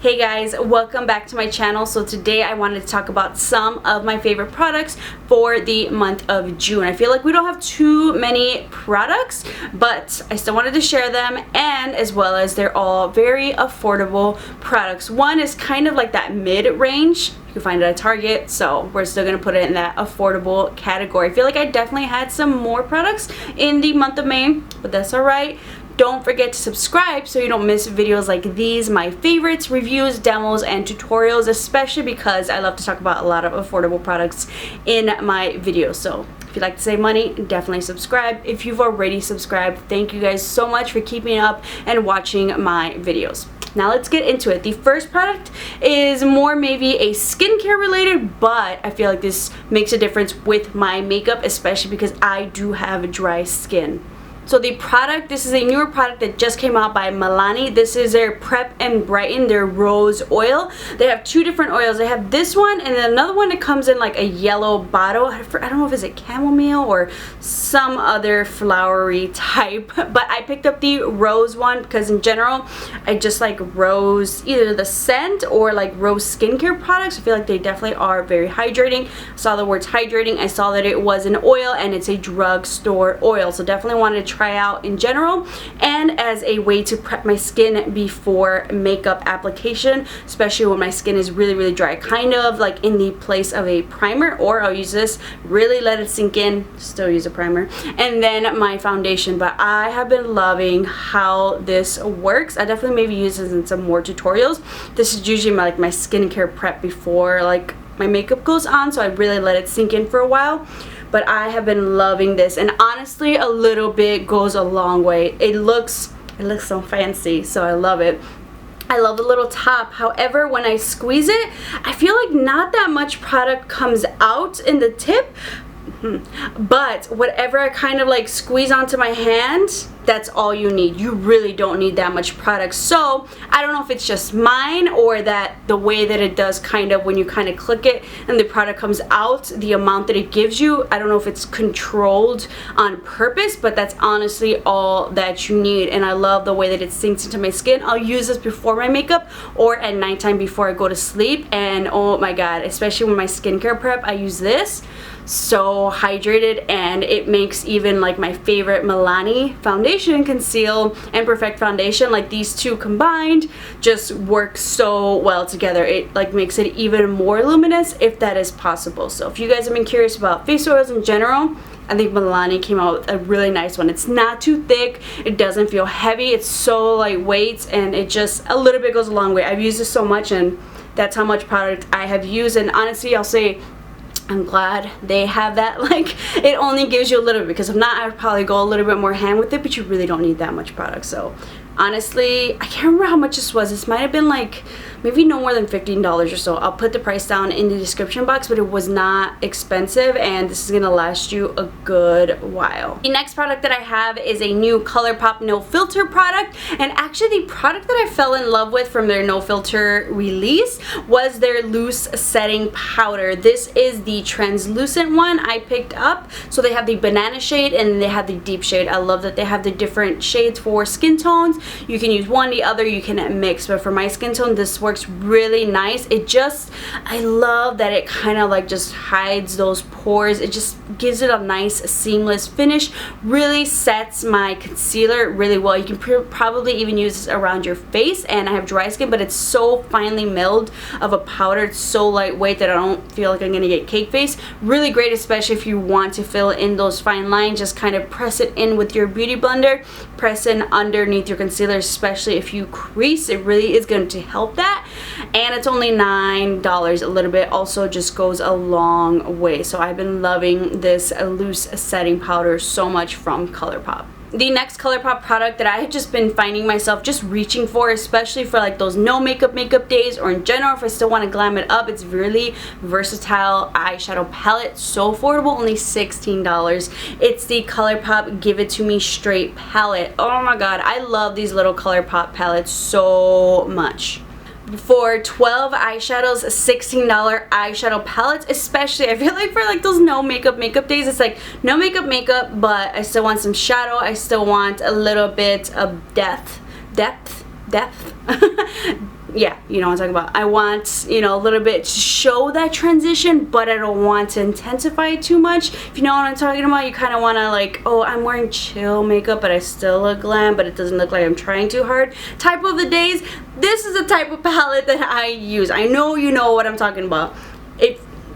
Hey guys, welcome back to my channel. So today I wanted to talk about some of my favorite products for the month of June. I feel like we don't have too many products, but I still wanted to share them, and as well as they're all very affordable products. One is kind of like that mid-range. You can find it at Target, so we're still gonna put it in that affordable category. I feel like I definitely had some more products in the month of May, but that's alright. Don't forget to subscribe so you don't miss videos like these, my favorites, reviews, demos, and tutorials, especially because I love to talk about a lot of affordable products in my videos. So if you like to save money, definitely subscribe. If you've already subscribed, thank you guys so much for keeping up and watching my videos. Now let's get into it. The first product is more maybe a skincare related, but I feel like this makes a difference with my makeup, especially because I do have dry skin. So the product, this is a newer product that just came out by MILANI. This is their Prep and Brighten, their rose oil. They have two different oils. They have this one and then another one that comes in like a yellow bottle. I don't know if it's a chamomile or some other flowery type, but I picked up the rose one because in general I just like rose, either the scent or like rose skincare products. I feel like they definitely are very hydrating. I saw the words hydrating. I saw that it was an oil and it's a drugstore oil, so definitely wanted to try out in general and as a way to prep my skin before makeup application, especially when my skin is really dry, kind of like in the place of a primer, or I'll use this, really let it sink in, still use a primer, and then my foundation. But I have been loving how this works. I definitely maybe use this in some more tutorials. This is usually my skincare prep before like my makeup goes on, so I really let it sink in for a while. But I have been loving this, and honestly a little bit goes a long way. It looks so fancy, so I love it. I love the little top. However, when I squeeze it, I feel like not that much product comes out in the tip, but whatever I kind of like squeeze onto my hand, that's all you need. You really don't need that much product. So I don't know if it's just mine or that the way that it does kind of when you kind of click it and the product comes out, the amount that it gives you, I don't know if it's controlled on purpose, but that's honestly all that you need. And I love the way that it sinks into my skin. I'll use this before my makeup or at nighttime before I go to sleep, and oh my god, especially with my skincare prep, I use this. So hydrated, and it makes even like my favorite MILANI foundation, conceal and perfect foundation, like these two combined just work so well together. It like makes it even more luminous if that is possible. So if you guys have been curious about face oils in general, I think MILANI came out with a really nice one. It's not too thick, it doesn't feel heavy, it's so lightweight, and it just a little bit goes a long way. I've used this so much, and that's how much product I have used. And honestly, I'll say I'm glad they have that. Like, it only gives you a little bit, because if not, I would probably go a little bit more hand with it, but you really don't need that much product. So honestly, I can't remember how much this was. This might have been like maybe no more than $15 or so. I'll put the price down in the description box, but it was not expensive, and this is gonna last you a good while. The next product that I have is a new ColourPop No Filter product, and actually the product that I fell in love with from their No Filter release was their loose setting powder. This is the translucent one I picked up. So they have the banana shade and they have the deep shade. I love that they have the different shades for skin tones. You can use one, the other you can mix, but for my skin tone this works really nice. It just, I love that it kind of like just hides those pores. It just gives it a nice seamless finish, really sets my concealer really well. You can probably even use this around your face, and I have dry skin, but it's so finely milled of a powder. It's so lightweight that I don't feel like I'm gonna get cake face. Really great, especially if you want to fill in those fine lines. Just kind of press it in with your beauty blender, press in underneath your concealer, especially if you crease. It really is going to help that, and it's only $9 a little bit. Also just goes a long way. So I've been loving this loose setting powder so much from ColourPop. The next ColourPop product that I have just been finding myself just reaching for, especially for like those no makeup days, or in general if I still want to glam it up, it's really versatile eyeshadow palette. So affordable, only $16. It's the ColourPop Give It To Me Straight palette. Oh my god, I love these little ColourPop palettes so much. For 12 eyeshadows, $16 eyeshadow palettes, especially I feel like for like those no makeup days, it's like no makeup, but I still want some shadow, I still want a little bit of depth yeah, you know what I'm talking about. I want, you know, a little bit to show that transition, but I don't want to intensify it too much. If you know what I'm talking about, you kind of want to like, oh, I'm wearing chill makeup, but I still look glam, but it doesn't look like I'm trying too hard type of the days. This is the type of palette that I use. I know you know what I'm talking about.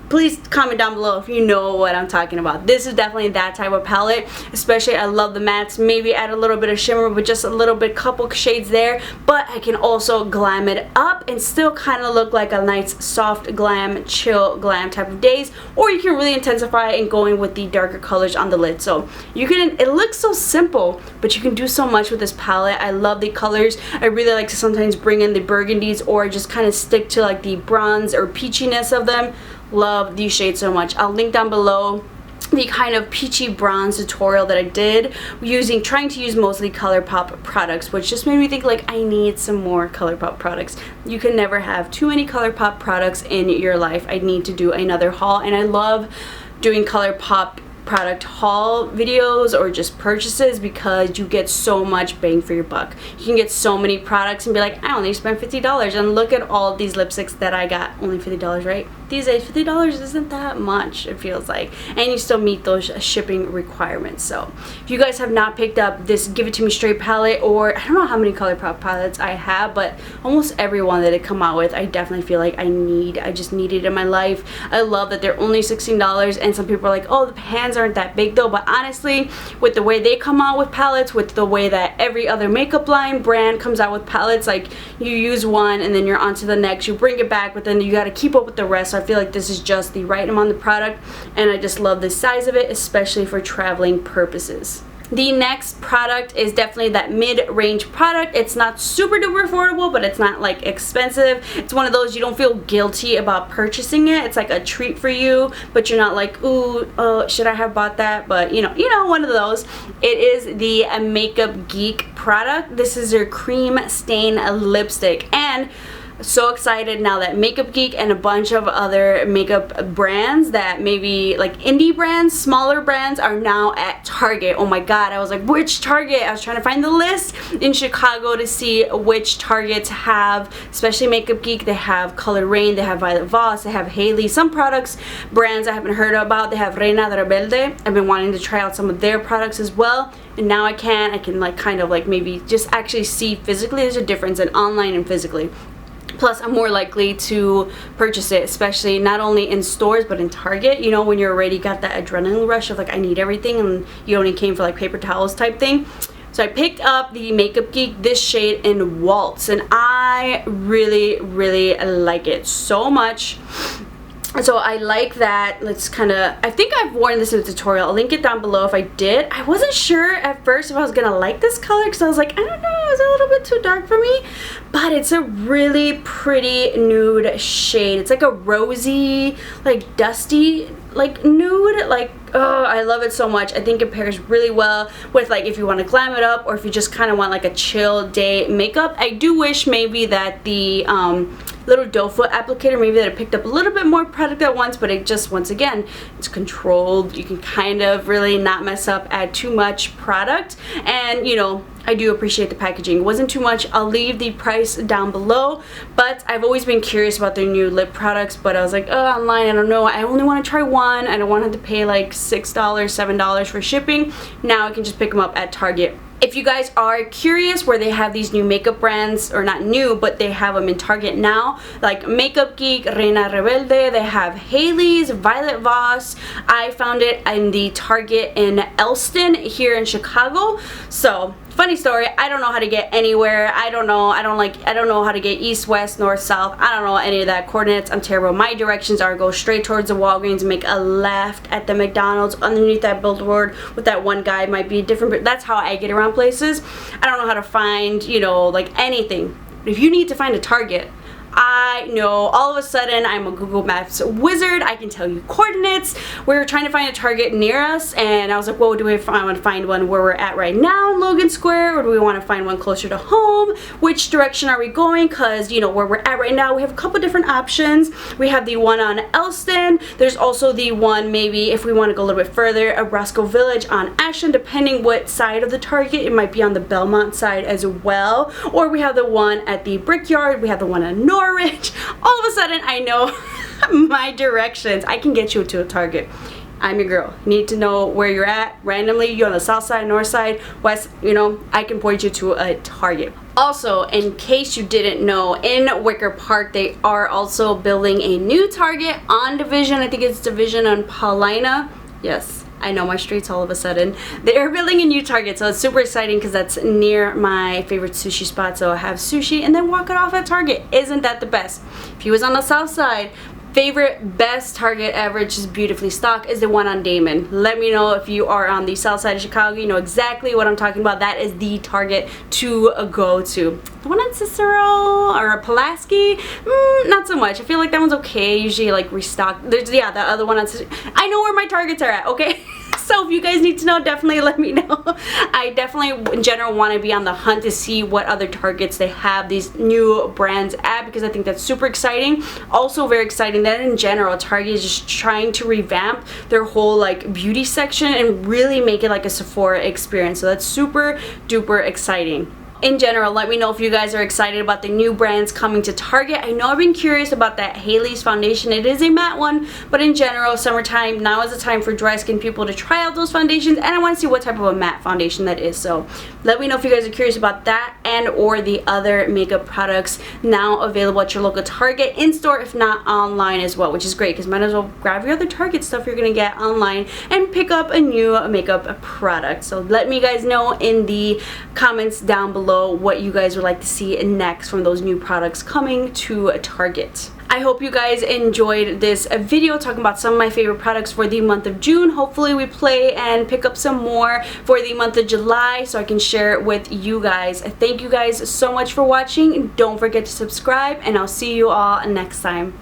Please comment down below if you know what I'm talking about. This is definitely that type of palette. Especially, I love the mattes. Maybe add a little bit of shimmer, but just a little bit, couple shades there. But I can also glam it up and still kind of look like a nice soft glam, chill glam type of days. Or you can really intensify and going with the darker colors on the lid. So you can, it looks so simple, but you can do so much with this palette. I love the colors. I really like to sometimes bring in the burgundies or just kind of stick to like the bronze or peachiness of them. Love these shades so much. I'll link down below the kind of peachy bronze tutorial that I did trying to use mostly ColourPop products, which just made me think like I need some more ColourPop products. You can never have too many ColourPop products in your life. I need to do another haul, and I love doing ColourPop product haul videos or just purchases because you get so much bang for your buck. You can get so many products and be like, I only spent $50, and look at all these lipsticks that I got. Only $50, right? These days $50 isn't that much, it feels like, and you still meet those shipping requirements. So if you guys have not picked up this Give It To Me Straight palette, or I don't know how many ColourPop palettes I have, but almost every one that it come out with, I definitely feel like I just need it in my life. I love that they're only $16, and some people are like, oh, the pans aren't that big though, but honestly, with the way they come out with palettes, with the way that every other makeup line brand comes out with palettes, like you use one and then you're on to the next, you bring it back, but then you got to keep up with the rest. So I feel like this is just the right amount of product, and I just love the size of it, especially for traveling purposes. The next product is definitely that mid-range product. It's not super duper affordable, but it's not like expensive. It's one of those you don't feel guilty about purchasing it. It's like a treat for you, but you're not like, ooh, should I have bought that? But you know, one of those. It is the Makeup Geek product. This is their cream stain lipstick, and so excited now that Makeup Geek and a bunch of other makeup brands that maybe like indie brands, smaller brands, are now at Target. Oh my god, I was like, which Target? I was trying to find the list in Chicago to see which Targets have, especially Makeup Geek. They have Color Rain, they have Violet Voss, they have Hayley. Some products, brands I haven't heard about. They have Reina de Rebelde. I've been wanting to try out some of their products as well, and now I can like kind of like maybe just actually see physically. There's a difference in online and physically. Plus, I'm more likely to purchase it, especially not only in stores but in Target. You know, when you're already got that adrenaline rush of like, I need everything, and you only came for like paper towels type thing. So I picked up the Makeup Geek, this shade in Waltz, and I really, really like it so much. So I like that. Let's kind of, I think I've worn this in the tutorial. I'll link it down below if I did. I wasn't sure at first if I was gonna like this color because I was like, I don't know, it's a little bit too dark for me, but it's a really pretty nude shade. It's like a rosy, like dusty, like nude, like, oh, I love it so much. I think it pairs really well with like if you want to glam it up, or if you just kind of want like a chill day makeup. I do wish maybe that the little doe foot applicator, maybe that I picked up a little bit more product at once, but it just, once again, it's controlled. You can kind of really not mess up, add too much product, and you know, I do appreciate the packaging. It wasn't too much. I'll leave the price down below, but I've always been curious about their new lip products, but I was like, oh, online, I don't know. I only want to try one. I don't want to have to pay like $6, $7 for shipping. Now I can just pick them up at Target. If you guys are curious where they have these new makeup brands, or not new, but they have them in Target now, like Makeup Geek, Reina Rebelde, they have Hayley's, Violet Voss. I found it in the Target in Elston here in Chicago. So funny story, I don't know how to get anywhere. I don't know how to get east, west, north, south. I don't know any of that coordinates. I'm terrible. My directions are go straight towards the Walgreens, make a left at the McDonald's. Underneath that billboard with that one guy might be different, but that's how I get around places. I don't know how to find, you know, like anything. If you need to find a Target, I know, all of a sudden I'm a Google Maps wizard. I can tell you coordinates. We were trying to find a Target near us, and I was like, well, do we want to find one where we're at right now in Logan Square, or do we want to find one closer to home? Which direction are we going? Because, you know, where we're at right now, we have a couple different options. We have the one on Elston. There's also the one, maybe if we want to go a little bit further, a Roscoe Village on Ashland, depending what side of the Target. It might be on the Belmont side as well. Or we have the one at the Brickyard. We have the one on Norwich. All of a sudden, I know my directions. I can get you to a Target. I'm your girl. Need to know where you're at randomly. You're on the south side, north side, west, you know, I can point you to a Target. Also, in case you didn't know, in Wicker Park, they are also building a new Target on Division. I think it's Division on Paulina. Yes, I know my streets all of a sudden. They're building a new Target, so it's super exciting because that's near my favorite sushi spot. So I have sushi and then walk it off at Target. Isn't that the best? If you was on the south side, favorite best Target ever, just beautifully stocked, is the one on Damon. Let me know if you are on the south side of Chicago. You know exactly what I'm talking about. That is the Target to go to. The one on Cicero or Pulaski, not so much. I feel like that one's okay. Usually like restock. There's, yeah, the other one on Cicero. I know where my Targets are at, okay? So if you guys need to know, definitely let me know. I definitely in general want to be on the hunt to see what other Targets they have these new brands at, because I think that's super exciting. Also very exciting that in general Target is just trying to revamp their whole like beauty section and really make it like a Sephora experience. So that's super duper exciting. In general, let me know if you guys are excited about the new brands coming to Target. I know I've been curious about that Hayley's foundation. It is a matte one, but in general, summertime, now is the time for dry skin people to try out those foundations, and I want to see what type of a matte foundation that is. So let me know if you guys are curious about that and or the other makeup products now available at your local Target, in-store, if not online as well, which is great because might as well grab your other Target stuff you're going to get online and pick up a new makeup product. So let me guys know in the comments down below what you guys would like to see next from those new products coming to Target. I hope you guys enjoyed this video talking about some of my favorite products for the month of June. Hopefully we play and pick up some more for the month of July so I can share it with you guys. Thank you guys so much for watching. Don't forget to subscribe, and I'll see you all next time.